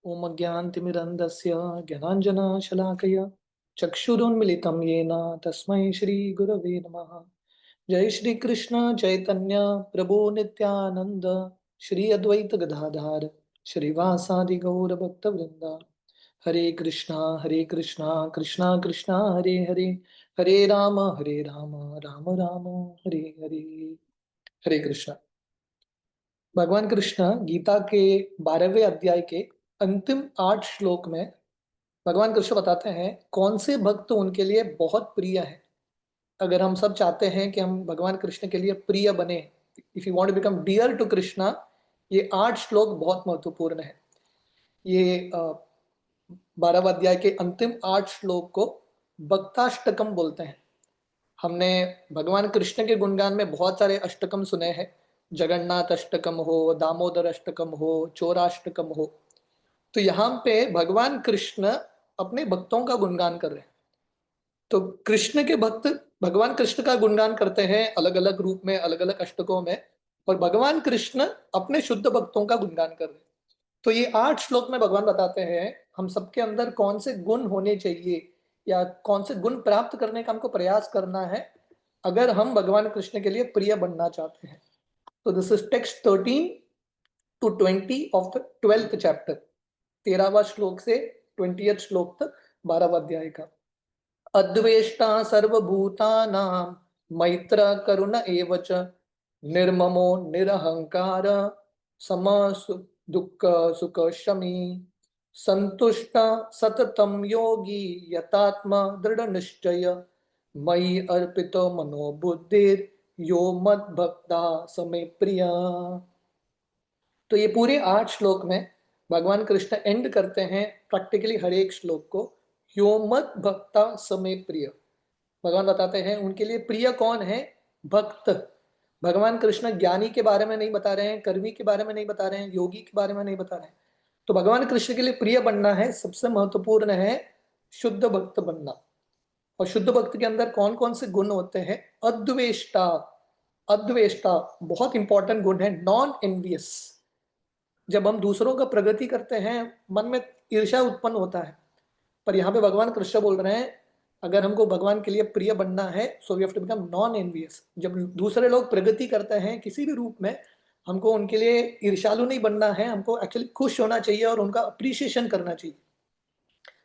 ओम अज्ञानतिमिरन्धस्य ज्ञानाञ्जनशलाकया चक्षुरुन्मिलितं येन तस्मै श्रीगुरवे नमः। जय श्री कृष्ण चैतन्य प्रभु नित्यानंद, श्री अद्वैत गदाधार श्रीवासादि गौर भक्त वृंदा। हरे कृष्णा कृष्णा कृष्णा हरे हरे, हरे राम राम राम हरे हरे। हरे कृष्णा। भगवान कृष्ण गीता के 12वें अध्याय के अंतिम 8 श्लोक में भगवान कृष्ण बताते हैं कौन से भक्त उनके लिए बहुत प्रिय है। अगर हम सब चाहते हैं कि हम भगवान कृष्ण के लिए प्रिय बने, if you want to become dear to Krishna, ये 8 श्लोक बहुत महत्वपूर्ण है। ये 12वें अध्याय के अंतिम 8 श्लोक को भक्ताष्टकम बोलते हैं। हमने भगवान कृष्ण के गुणगान में बहुत सारे अष्टकम सुने हैं। जगन्नाथ अष्टकम हो, दामोदर अष्टकम हो, चौराष्टकम हो। तो यहाँ पे भगवान कृष्ण अपने भक्तों का गुणगान कर रहे हैं। तो कृष्ण के भक्त भगवान कृष्ण का गुणगान करते हैं अलग अलग रूप में, अलग अलग अष्टकों में, और भगवान कृष्ण अपने शुद्ध भक्तों का गुणगान कर रहे हैं। तो ये 8 श्लोक में भगवान बताते हैं हम सबके अंदर कौन से गुण होने चाहिए या कौन से गुण प्राप्त करने का हमको प्रयास करना है अगर हम भगवान कृष्ण के लिए प्रिय बनना चाहते हैं। तो this is text 13 to 20 of the 12th chapter. 13वां श्लोक से 20th श्लोक तक 12वां अध्याय का। अद्वेष्टा सर्वभूतानां मैत्र करुण एव च, निर्ममो निरहंकार सम दुःख सुख शमी, संतुष्ट सततम योगी यतात्मा दृढ़ निश्चय, मयि अर्पितो मनो बुद्धिर यो मद भक्ता समे प्रिया। तो ये पूरे 8 श्लोक में भगवान कृष्ण एंड करते हैं प्रैक्टिकली हर एक श्लोक को यो मत भक्ता समे प्रिय। भगवान बताते हैं उनके लिए प्रिय कौन है? भक्त। भगवान कृष्ण ज्ञानी के बारे में नहीं बता रहे हैं, कर्मी के बारे में नहीं बता रहे हैं, योगी के बारे में नहीं बता रहे हैं। तो भगवान कृष्ण के लिए प्रिय बनना है, सबसे महत्वपूर्ण है शुद्ध भक्त बनना। और शुद्ध भक्त के अंदर कौन कौन से गुण होते हैं? अद्वेष्टा। अद्वेष्टा बहुत इंपॉर्टेंट गुण है। Non envious. जब हम दूसरों का प्रगति करते हैं मन में ईर्ष्या उत्पन्न होता है, पर यहाँ पे भगवान कृष्ण बोल रहे हैं अगर हमको भगवान के लिए प्रिय बनना है so we have to become non envious. जब दूसरे लोग प्रगति करते हैं किसी भी रूप में, हमको उनके लिए ईर्ष्यालु नहीं बनना है, हमको एक्चुअली खुश होना चाहिए और उनका अप्रिशिएशन करना चाहिए।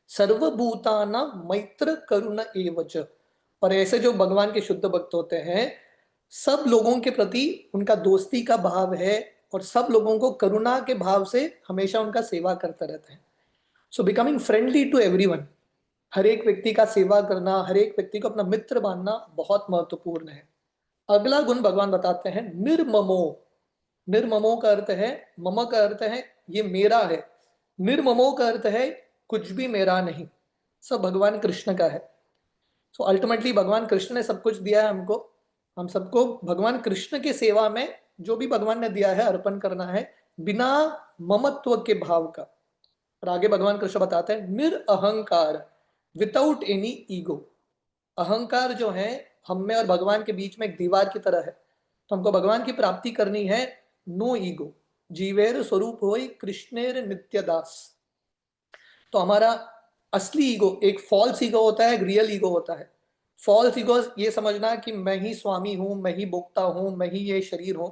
सर्वभूताना मैत्र करुण एवच। और ऐसे जो भगवान के शुद्ध भक्त होते हैं सब लोगों के प्रति उनका दोस्ती का भाव है और सब लोगों को करुणा के भाव से हमेशा उनका सेवा करते रहते हैं। सो बिकमिंग फ्रेंडली टू एवरीवन, हर एक व्यक्ति का सेवा करना, हर एक व्यक्ति को अपना मित्र मानना बहुत महत्वपूर्ण है। अगला गुण भगवान बताते हैं निर्ममो। निर्ममो का अर्थ है, मम का अर्थ है ये मेरा है, निर्ममो का अर्थ है कुछ भी मेरा नहीं, सब भगवान कृष्ण का है। सो अल्टीमेटली भगवान कृष्ण ने सब कुछ दिया है हमको, हम सबको भगवान कृष्ण की सेवा में जो भी भगवान ने दिया है अर्पण करना है बिना ममत्व के भाव का। और आगे भगवान कृष्ण बताते हैं निरअहंकार, विदाउट एनी ईगो। अहंकार जो है हम में और भगवान के बीच में एक दीवार की तरह है। तो हमको भगवान की प्राप्ति करनी है नो ईगो। जीवेर स्वरूप होई कृष्णेर नित्य दास। तो हमारा असली ईगो, एक फॉल्स ईगो होता है, एक रियल ईगो होता है। फॉल्स ईगो ये समझना कि मैं ही स्वामी हूं, मैं ही भोक्ता हूं, मैं ही ये शरीर हूं।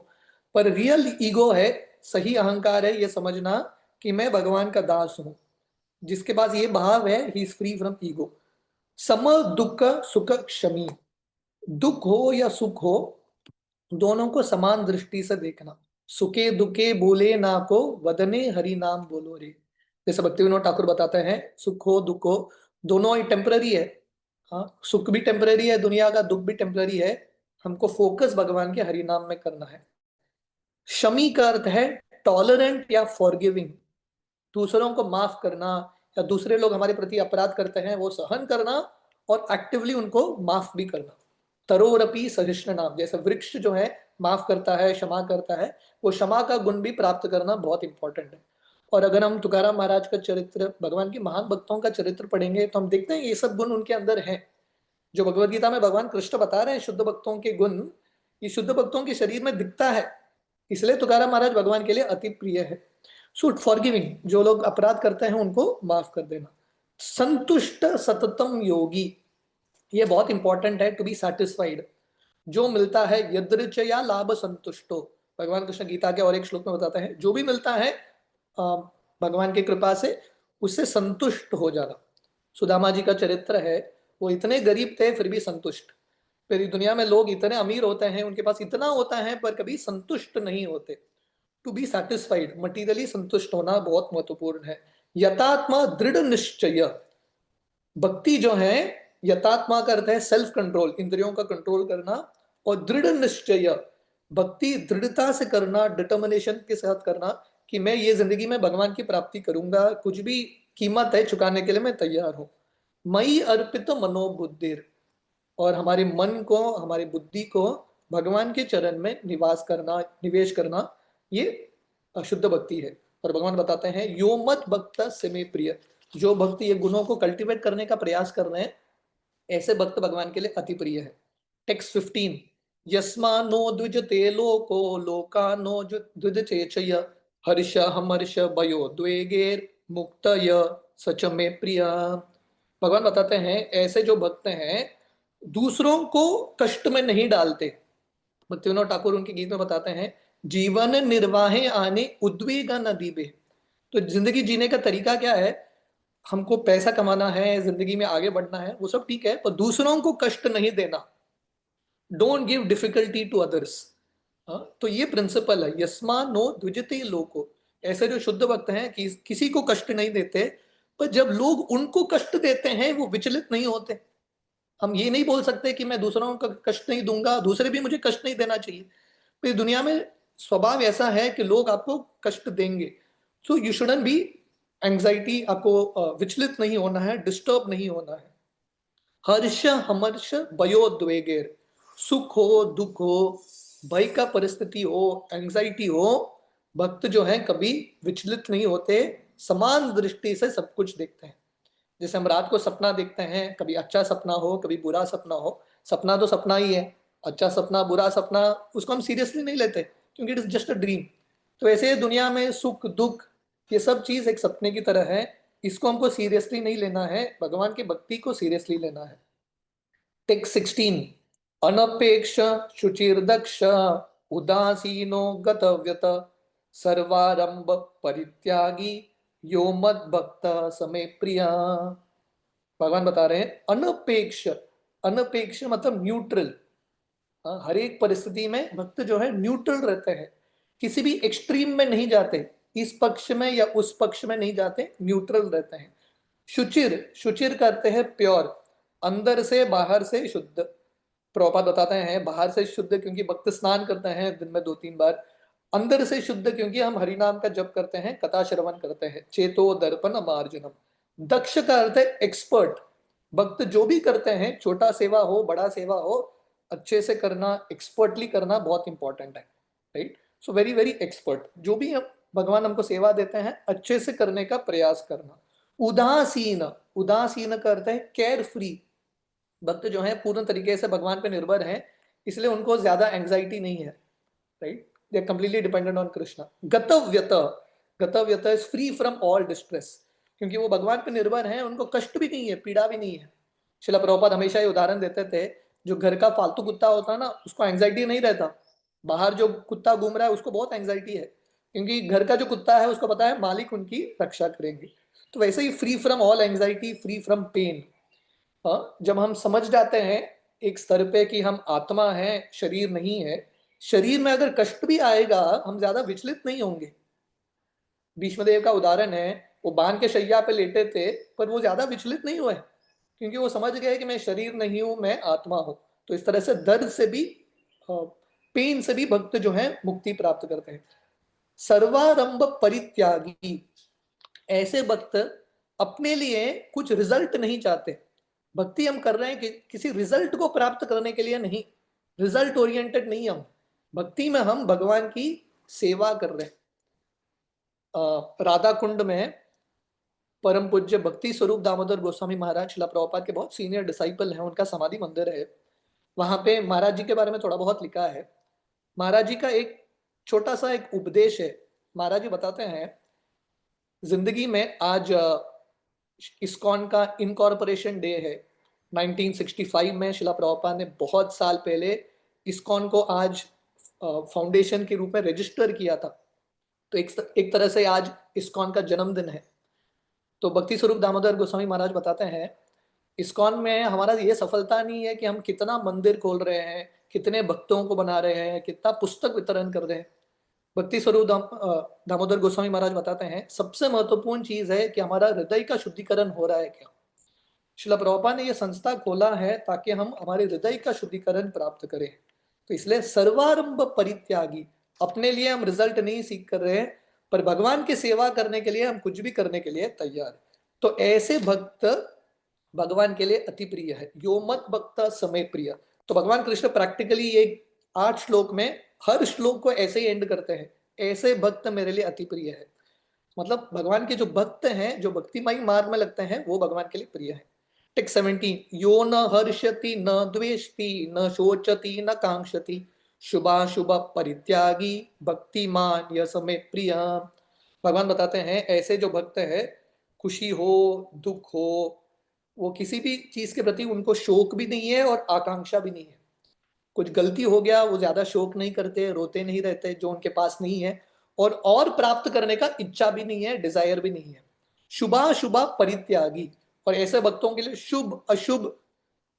पर रियल ईगो है, सही अहंकार है ये समझना कि मैं भगवान का दास हूं। जिसके पास ये भाव है he is free from ego. सम दुख सुख क्षमी। दुख हो या सुख हो दोनों को समान दृष्टि से देखना। सुखे दुखे बोले ना को, वदने हरि नाम बोलो रे। जैसे भक्ति विनोद ठाकुर बताते हैं सुख हो दुख हो दोनों ही टेम्पररी है। हाँ, सुख भी टेम्पररी है दुनिया का, दुख भी टेम्पररी है। हमको फोकस भगवान के हरि नाम में करना है। शमी का अर्थ है टॉलरेंट या फॉरगिविंग। दूसरों को माफ करना, या दूसरे लोग हमारे प्रति अपराध करते हैं वो सहन करना और एक्टिवली उनको माफ भी करना। तरोरपी सहिष्णु नाम, जैसे वृक्ष जो है माफ करता है, क्षमा करता है, वो क्षमा का गुण भी प्राप्त करना बहुत इंपॉर्टेंट है। और अगर हम तुकाराम महाराज का चरित्र, भगवान के महान भक्तों का चरित्र पढ़ेंगे तो हम देखते हैं ये सब गुण उनके अंदर हैं। जो भगवत गीता में भगवान कृष्ण बता रहे हैं शुद्ध भक्तों के गुण, ये शुद्ध भक्तों के शरीर में दिखता है। इसलिए तुकाराम महाराज भगवान के लिए अति प्रिय है। सो फॉरगिविंग, जो लोग अपराध करते हैं उनको माफ कर देना। संतुष्ट सततम योगी, ये बहुत इंपॉर्टेंट है, टू बी सेटिस्फाइड। जो मिलता है यदृचया लाभ संतुष्टो, भगवान कृष्ण गीता के और एक श्लोक में बताते हैं, जो भी मिलता है भगवान की कृपा से, उससे संतुष्ट हो जाना। सुदामा जी का चरित्र है, वो इतने गरीब थे फिर भी संतुष्ट। फिर दुनिया में लोग इतने अमीर होते हैं, उनके पास इतना होता है पर कभी संतुष्ट नहीं होते। टू बी सेटिस्फाइड, मटीरियली संतुष्ट होना बहुत महत्वपूर्ण है। यथात्मा दृढ़ निश्चय, भक्ति जो है, यथात्मा का अर्थ है सेल्फ कंट्रोल, इंद्रियों का कंट्रोल करना, और दृढ़ निश्चय, भक्ति दृढ़ता से करना, डिटर्मिनेशन के साथ करना कि मैं ये जिंदगी में भगवान की प्राप्ति करूंगा, कुछ भी कीमत है चुकाने के लिए मैं तैयार हूं। मई अर्पित मनोबुद्धिर, और हमारे मन को, हमारी बुद्धि को भगवान के चरण में निवास करना, निवेश करना, ये अशुद्ध भक्ति है। और भगवान बताते हैं यो मत भक्त से में प्रिय, जो भक्त ये गुणों को कल्टीवेट करने का प्रयास कर रहे हैं, ऐसे भक्त भगवान के लिए अति प्रिय है। टेक्स्ट 15, यस्मा नो द्विजते लोको लोका नो द्विज चेचय हर्ष हमर्ष भयो द्वेगेर मुक्त सच में प्रिय। भगवान बताते हैं ऐसे जो भक्त हैं दूसरों को कष्ट में नहीं डालते। भक्तिविनोद ठाकुर उनके गीत में बताते हैं, जीवन निर्वाहे आने उद्वेगा न दीबे। तो जिंदगी जीने का तरीका क्या है, हमको पैसा कमाना है, जिंदगी में आगे बढ़ना है, वो सब ठीक है, पर दूसरों को कष्ट नहीं देना। Don't give difficulty to others. तो ये प्रिंसिपल है, यस्मा नो द्विजते लोको। ऐसे जो शुद्ध भक्त हैं किसी को कष्ट नहीं देते, पर जब लोग उनको कष्ट देते हैं वो विचलित नहीं होते। हम ये नहीं बोल सकते कि मैं दूसरों को कष्ट नहीं दूंगा, दूसरे भी मुझे कष्ट नहीं देना चाहिए। तो दुनिया में स्वभाव ऐसा है कि लोग आपको कष्ट देंगे, so you shouldn't be anxiety, आपको विचलित नहीं होना है, डिस्टर्ब नहीं होना है। हर्ष हमर्ष भयोद्वेगेर, सुख हो दुख हो, भय का परिस्थिति हो, एंग्जाइटी हो, भक्त जो है कभी विचलित नहीं होते, समान दृष्टि से सब कुछ देखते हैं। जैसे हम रात को सपना देखते हैं, कभी अच्छा सपना हो कभी बुरा सपना हो, सपना तो सपना ही है। अच्छा सपना बुरा सपना, उसको हम सीरियसली नहीं लेते क्योंकि it is just a dream. तो ऐसे दुनिया में सुख दुख ये सब चीज एक सपने की तरह है, इसको हमको सीरियसली नहीं लेना है, भगवान की भक्ति को सीरियसली लेना है। टेक 16, अनपेक्ष शुचिर्दक्ष उदासीनो गतव्यत सर्वारंभ परित्यागी यो मद भक्त समय प्रिया। भगवान बता रहे हैं अनपेक्ष, अनपेक्ष मतलब न्यूट्रल। हर एक परिस्थिति में भक्त जो है न्यूट्रल रहते हैं, किसी भी एक्सट्रीम में नहीं जाते, इस पक्ष में या उस पक्ष में नहीं जाते, न्यूट्रल रहते हैं। शुचिर, शुचिर करते हैं प्योर, अंदर से बाहर से शुद्ध। प्रभुपाद बताते हैं बाहर से शुद्ध क्योंकि भक्त स्नान करते हैं दिन में 2-3 बार, अंदर से शुद्ध क्योंकि हम हरिनाम का जप करते हैं, कथा श्रवण करते हैं। चेतो दर्पण मार्जनम। दक्ष का अर्थ है एक्सपर्ट। भक्त जो भी करते हैं, छोटा सेवा हो बड़ा सेवा हो, अच्छे से करना, एक्सपर्टली करना बहुत इंपॉर्टेंट है, right. So very very expert, जो भी हम भगवान हमको सेवा देते हैं अच्छे से करने का प्रयास करना। उदासीन, उदासीन का अर्थ है केयर फ्री। भक्त जो है पूर्ण तरीके से भगवान पे निर्भर है, इसलिए उनको ज्यादा एंग्जाइटी नहीं है, right. They are completely dependent on Krishna. गतव्यत, गतव्यत is free from all distress, क्योंकि वो भगवान पे निर्भर है, उनको कष्ट भी नहीं है, पीड़ा भी नहीं है। शिला प्रभुपाद हमेशा ये उदाहरण देते थे, जो घर का फालतू कुत्ता होता है ना, उसको एंग्जाइटी नहीं रहता, बाहर जो कुत्ता घूम रहा है उसको बहुत एंग्जाइटी है, क्योंकि घर का जो कुत्ता है उसको पता है मालिक उनकी रक्षा करेंगे। तो वैसे ही free from all anxiety, free from pain. जब हम समझ जाते हैं एक स्तर पे कि हम आत्मा है, शरीर नहीं है, शरीर में अगर कष्ट भी आएगा हम ज्यादा विचलित नहीं होंगे। भीष्मदेव का उदाहरण है, वो बांध के शैया पे लेटे थे पर वो ज्यादा विचलित नहीं हुए, क्योंकि वो समझ गए कि मैं शरीर नहीं हूं, मैं आत्मा हूं। तो इस तरह से दर्द से भी, पेन से भी भक्त जो है मुक्ति प्राप्त करते हैं। सर्वारंभ परित्यागी, ऐसे भक्त अपने लिए कुछ रिजल्ट नहीं चाहते। भक्ति हम कर रहे हैं कि किसी रिजल्ट को प्राप्त करने के लिए नहीं, रिजल्ट ओरिएंटेड नहीं। हम भक्ति में हम भगवान की सेवा कर रहे हैं। राधा कुंड में परम पूज्य भक्ति स्वरूप दामोदर गोस्वामी महाराज शिला प्रभुपाद के बहुत सीनियर डिसाइपल हैं, उनका समाधि मंदिर है। वहां पे महाराज जी के बारे में थोड़ा बहुत लिखा है। महाराज जी का एक छोटा सा एक उपदेश है। महाराज जी बताते हैं जिंदगी में आज इस्कॉन का इनकॉर्पोरेशन डे है। 1965 में शिला प्रभुपाद ने बहुत साल पहले इस्कॉन को आज फाउंडेशन के रूप में रजिस्टर किया था। तो एक तरह से आज इस्कॉन का जन्मदिन है। तो भक्ति स्वरूप दामोदर गोस्वामी महाराज बताते हैं, इस्कॉन में हमारा ये सफलता नहीं है कि हम कितना मंदिर खोल रहे हैं, कितने भक्तों को बना रहे हैं, कितना पुस्तक वितरण कर रहे हैं। भक्ति स्वरूप दामोदर गोस्वामी महाराज बताते हैं, सबसे महत्वपूर्ण चीज है कि हमारा हृदय का शुद्धिकरण हो रहा है क्या। शिला प्रभुपाद ने यह संस्था खोला है ताकि हम हमारे हृदय का शुद्धिकरण प्राप्त करें। तो इसलिए सर्वारंभ परित्यागी, अपने लिए हम रिजल्ट नहीं सीख कर रहे हैं, पर भगवान की सेवा करने के लिए हम कुछ भी करने के लिए तैयार हैं। तो ऐसे भक्त भगवान के लिए अति प्रिय है। यो मत भक्त समय प्रिय। तो भगवान कृष्ण प्रैक्टिकली ये 8 श्लोक में हर श्लोक को ऐसे ही एंड करते हैं, ऐसे भक्त मेरे लिए अति प्रिय है। मतलब भगवान के जो भक्त हैं, जो भक्तिमय मार्ग में लगते हैं, वो भगवान के लिए प्रिय है। टेक्स्ट 17, यो न हर्षति न द्वेष्टि न शोचति न कांक्षति शुभाशुभ परित्यागी भक्तिमान यस मे प्रिय। भगवान बताते हैं ऐसे जो भक्त है, खुशी हो दुख हो, वो किसी भी चीज के प्रति उनको शोक भी नहीं है और आकांक्षा भी नहीं है। कुछ गलती हो गया वो ज्यादा शोक नहीं करते, रोते नहीं रहते जो उनके पास नहीं है, और प्राप्त करने का इच्छा भी नहीं है, डिजायर भी नहीं है। शुभाशुभ परित्यागी, और ऐसे भक्तों के लिए शुभ अशुभ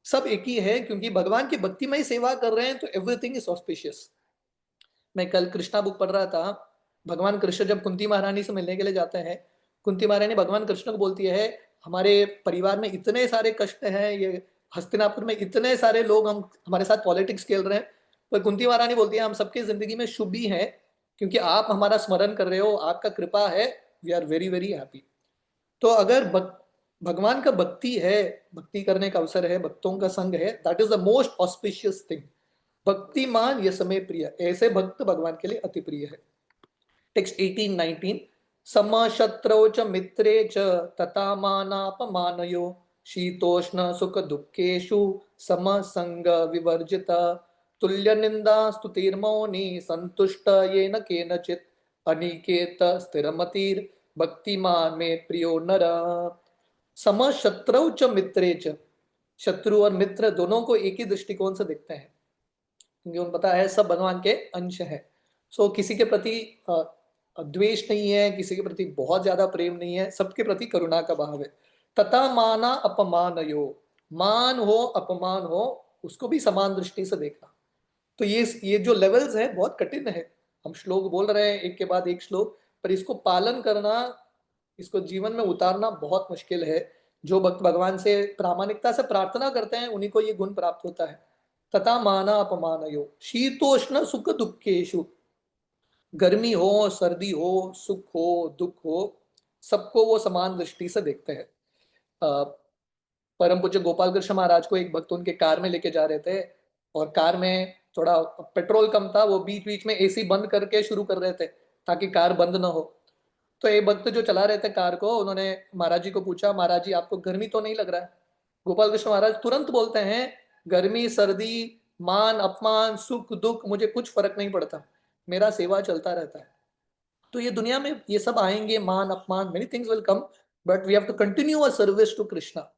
सब एक ही है, क्योंकि भगवान की भक्तिमय सेवा कर रहे हैं तो एवरीथिंग इज ऑस्पिशियस। मैं कल कृष्णा बुक पढ़ रहा था। भगवान कृष्ण जब कुंती महारानी से मिलने के लिए जाते हैं, कुंती महारानी भगवान कृष्ण को बोलती है, हमारे परिवार में इतने सारे कष्ट हैं, ये हस्तिनापुर में इतने सारे लोग हम हमारे साथ पॉलिटिक्स खेल रहे हैं, पर कुंती महारानी बोलती है हम सबके जिंदगी में शुभ ही है, क्योंकि आप हमारा स्मरण कर रहे हो, आपका कृपा है, we are very very happy. तो अगर भगवान का भक्ति है, भक्ति करने का अवसर है, भक्तों का संग है, that is the most auspicious thing. भक्तिमान ये समय प्रिय, ऐसे भक्त भगवान के लिए अति प्रिय है। टेक्स्ट 18-19, समशत्रौ च मित्रे च तथा मानापमानयो शीतोष्ण सुख दुखेषु समसंग विवर्जित तुल्य निंदा स्तुतिर्मौनी संतुष्ट येन केनचित् अनिकेत स्थिरमतिर् भक्तिमान में प्रियो नर। समशत्रौ च मित्रे च, शत्रु और मित्र दोनों को एक ही दृष्टिकोण से देखते हैं, क्योंकि उनको पता है सब भगवान के अंश है। सो किसी के प्रति द्वेष नहीं है, किसी के प्रति बहुत ज्यादा प्रेम नहीं है, सबके प्रति करुणा का भाव है। तथा माना अपमान यो, मान हो अपमान हो उसको भी समान दृष्टि से देखना। तो ये जो लेवल्स है बहुत कठिन है। हम श्लोक बोल रहे हैं एक के बाद एक श्लोक, पर इसको पालन करना, इसको जीवन में उतारना बहुत मुश्किल है। जो भक्त भगवान से प्रामाणिकता से प्रार्थना करते हैं उन्हीं को ये गुण प्राप्त होता है। तथा माना अपमानयो शीतोष्ण सुख दुखेशु, गर्मी हो सर्दी हो सुख हो दुख हो, सबको वो समान दृष्टि से देखते हैं। परम पूज्य गोपाल कृष्ण महाराज को एक भक्त उनके कार में लेके जा रहे थे, और कार में थोड़ा पेट्रोल कम था, वो बीच बीच में एसी बंद करके शुरू कर रहे थे ताकि कार बंद ना हो। तो एक भक्त जो चला रहे थे कार को, उन्होंने महाराज जी को पूछा, महाराज जी आपको गर्मी तो नहीं लग रहा है? गोपाल कृष्ण महाराज तुरंत बोलते हैं, गर्मी सर्दी मान अपमान सुख दुख मुझे कुछ फर्क नहीं पड़ता, मेरा सेवा चलता रहता है। तो ये दुनिया में ये सब आएंगे, मान अपमान, many things will come, but we have to continue our service to Krishna.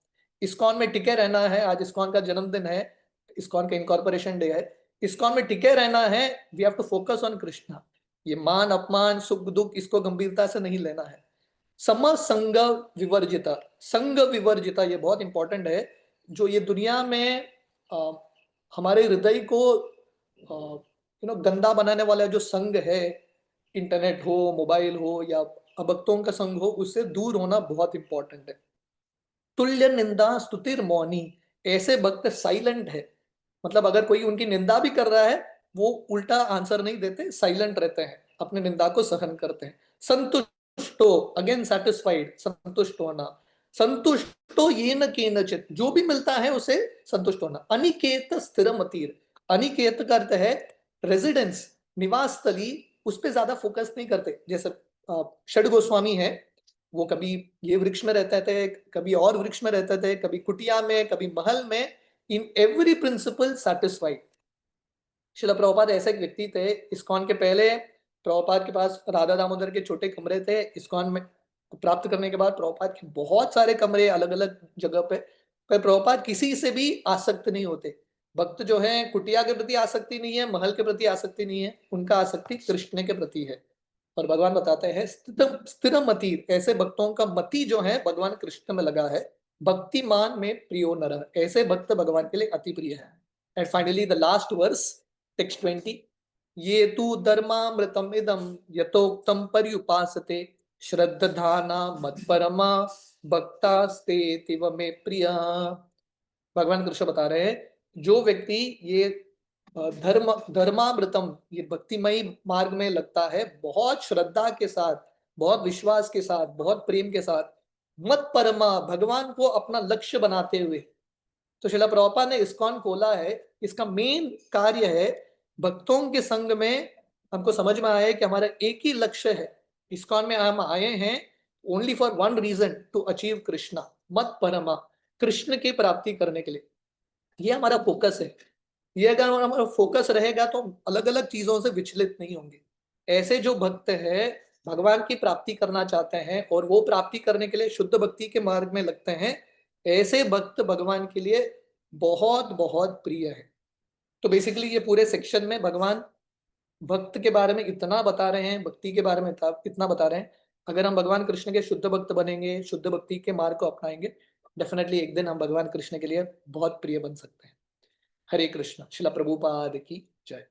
ISKCON में टिके रहना है। आज इस्कॉन का जन्मदिन है, इस्कॉन का इनकॉर्पोरेशन डे है। इस्कॉन में टिके रहना है, we have to focus on Krishna. ये मान अपमान सुख दुख इसको गंभीरता से नहीं लेना है। सम संग विवर्जिता, संग विवर्जिता ये बहुत इंपॉर्टेंट है। जो ये दुनिया में हमारे हृदय को गंदा बनाने वाला जो संग है, इंटरनेट हो मोबाइल हो या अभक्तों का संग हो, उससे दूर होना बहुत इंपॉर्टेंट है। तुल्य निंदा स्तुतिर मौनी, ऐसे भक्त साइलेंट है। मतलब अगर कोई उनकी निंदा भी कर रहा है, वो उल्टा आंसर नहीं देते, साइलेंट रहते हैं, अपने निंदा को सहन करते हैं। संतुष्टो, अगेन सेटिस्फाइड, संतुष्ट होना। संतुष्टो ये न केनचित, जो भी मिलता है उसे संतुष्ट होना। अनिकेत स्थिर मतीर, अनिकेत का अर्थ है रेजिडेंस, निवास स्थली, उस पर ज्यादा फोकस नहीं करते। जैसे षड गोस्वामी है, वो कभी ये वृक्ष में रहते थे, कभी और वृक्ष में रहते थे, कभी कुटिया में, कभी महल में, इन एवरी प्रिंसिपल सेटिस्फाइड। शिला प्रभुपाद ऐसे एक व्यक्ति थे। इस्कॉन के पहले प्रभुपाद के पास राधा दामोदर के छोटे कमरे थे इस्कॉन में। प्राप्त करने के बाद प्रभुपाद के बहुत सारे कमरे अलग अलग जगह पे, पर प्रभुपाद किसी से भी आसक्त नहीं होते। भक्त जो है कुटिया के प्रति आसक्ति नहीं है, महल के प्रति आसक्ति नहीं है, उनका आसक्ति कृष्ण के प्रति है। और भगवान बताते हैं स्थिर मति, ऐसे भक्तों का मति जो है भगवान कृष्ण में लगा है। भक्तिमान में प्रियो नर, ऐसे भक्त भगवान के लिए अति प्रिय है। And finally the last verse, text 20, ये तु धर्मामृतम इदम यथोक्तम पर्युपासते श्रद्धाना मत्परमा भक्तास्ते तिव में प्रिया। भगवान कृष्ण बता रहे हैं जो व्यक्ति ये धर्मामृतम, ये भक्तिमयी मार्ग में लगता है बहुत श्रद्धा के साथ, बहुत विश्वास के साथ, बहुत प्रेम के साथ, मत परमा, भगवान को अपना लक्ष्य बनाते हुए। तो शिला प्रभुपाद ने इस्कॉन खोला है, इसका मेन कार्य है भक्तों के संग में। हमको समझ में आया है कि हमारा एक ही लक्ष्य है। इस्कॉन में हम आए हैं only for one reason, to achieve Krishna मत परमा, कृष्ण की प्राप्ति करने के लिए। ये हमारा फोकस है। ये अगर हमारा फोकस रहेगा तो अलग अलग चीजों से विचलित नहीं होंगे। ऐसे जो भक्त है भगवान की प्राप्ति करना चाहते हैं और वो प्राप्ति करने के लिए शुद्ध भक्ति के मार्ग में लगते हैं, ऐसे भक्त भगवान के लिए बहुत बहुत प्रिय है। तो बेसिकली ये पूरे सेक्शन में भगवान भक्त के बारे में इतना बता रहे हैं, भक्ति के बारे में इतना बता रहे हैं। अगर हम भगवान कृष्ण के शुद्ध भक्त बनेंगे, शुद्ध भक्ति के मार्ग को अपनाएंगे, डेफिनेटली एक दिन हम भगवान कृष्ण के लिए बहुत प्रिय बन सकते हैं। हरे कृष्ण। शिला प्रभुपाद की जय।